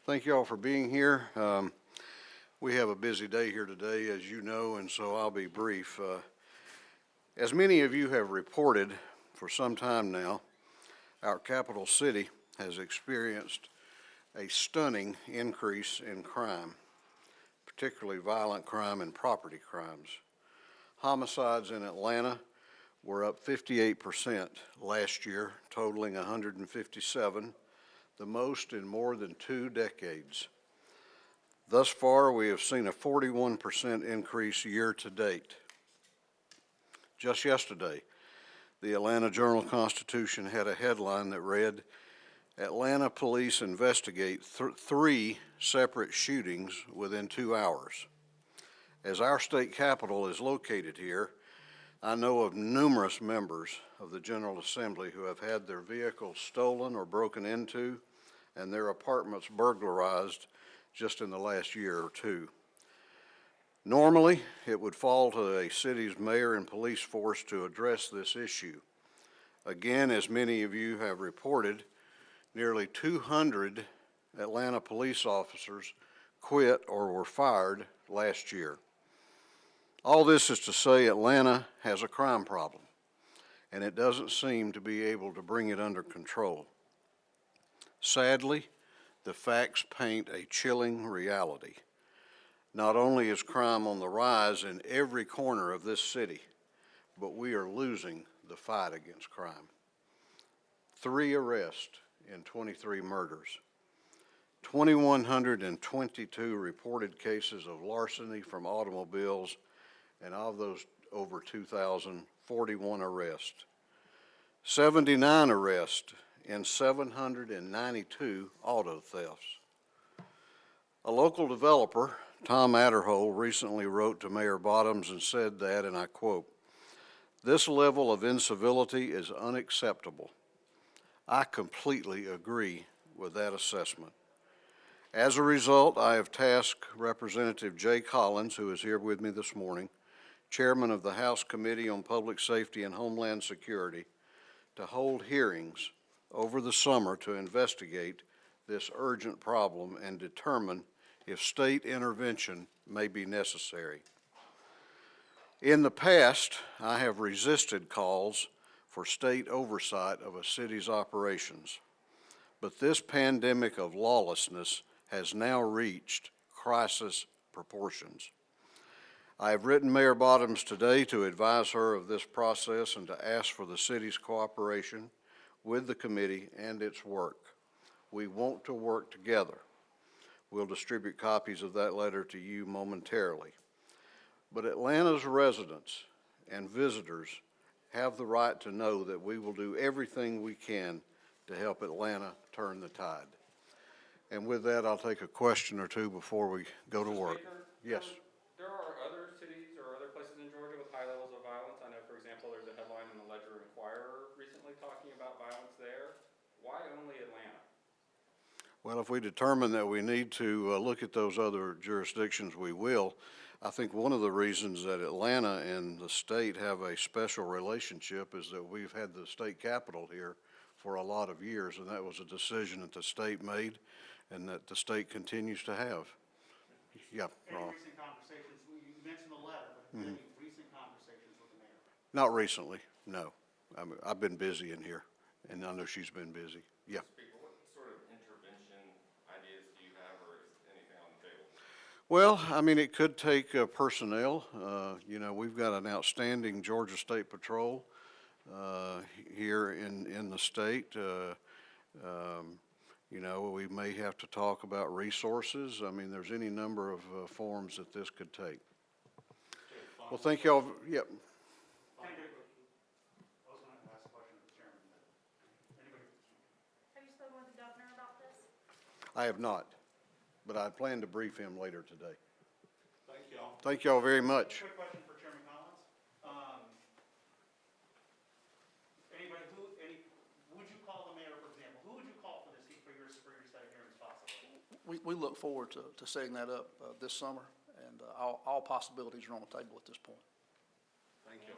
Thank you all for being here. We have a busy day here today, as you know, and so I'll be brief. As many of you have reported for some time now, our capital city has experienced a stunning increase in crime, particularly violent crime and property crimes. Homicides in Atlanta were up 58% last year, totaling 157, the most in more than 2 decades. Thus far, we have seen a 41% increase year to date. Just yesterday, the Atlanta Journal-Constitution had a headline that read, "Atlanta police investigate 3 separate shootings within 2 hours." As our state capitol is located here, I know of numerous members of the General Assembly who have had their vehicles stolen or broken into and their apartments burglarized just in the last year or two. Normally, it would fall to a city's mayor and police force to address this issue. Again, as many of you have reported, nearly 200 Atlanta police officers quit or were fired last year. All this is to say Atlanta has a crime problem, and it doesn't seem to be able to bring it under control. Sadly, the facts paint a chilling reality. Not only is crime on the rise in every corner of this city, but we are losing the fight against crime. 3 arrests in 23 murders. 2,122 reported cases of larceny from automobiles, and of those over 2,000, 41 arrests. 79 arrests and 792 auto thefts. A local developer, Tom Adderhole, recently wrote to Mayor Bottoms and said that, and I quote, "This level of incivility is unacceptable." I completely agree with that assessment. As a result, I have tasked Representative Jay Collins, who is here with me this morning, Chairman of the House Committee on Public Safety and Homeland Security, to hold hearings over the summer to investigate this urgent problem and determine if state intervention may be necessary. In the past, I have resisted calls for state oversight of a city's operations, but this pandemic of lawlessness has now reached crisis proportions. I have written Mayor Bottoms today to advise her of this process and to ask for the city's cooperation with the committee and its work. We want to work together. We'll distribute copies of that letter to you momentarily. But Atlanta's residents and visitors have the right to know that we will do everything we can to help Atlanta turn the tide. And with that, I'll take a question or two before we go to work. Yes. There are other cities or other places in Georgia with high levels of violence. I know, for example, there's a headline in the Ledger-Inquirer recently talking about violence there. Why only Atlanta? Well, if we determine that we need to look at those other jurisdictions, we will. I think one of the reasons that Atlanta and the state have a special relationship is that we've had the state capitol here for a lot of years, and that was a decision that the state made and that the state continues to have. Yeah, Any recent conversations, you mentioned the letter, but any recent conversations with the mayor? Not recently, no. I've been busy in here, and I know she's been busy. Yeah. What sort of intervention ideas do you have, or is anything on the table? Well, I mean, it could take personnel. You know, we've got an outstanding Georgia State Patrol here in the state. You know, we may have to talk about resources. I mean, there's any number of forms that this could take. Well, thank you all. Yep. I was going to ask a question of the chairman. Anybody? Have you spoken with the governor about this? I have not, but I plan to brief him later today. Thank you all. Thank you all very much. Quick question for Chairman Collins. Would you call the mayor, for example? Who would you call for this, for your set of hearings possibly? We look forward to setting that up this summer, and all possibilities are on the table at this point. Thank you.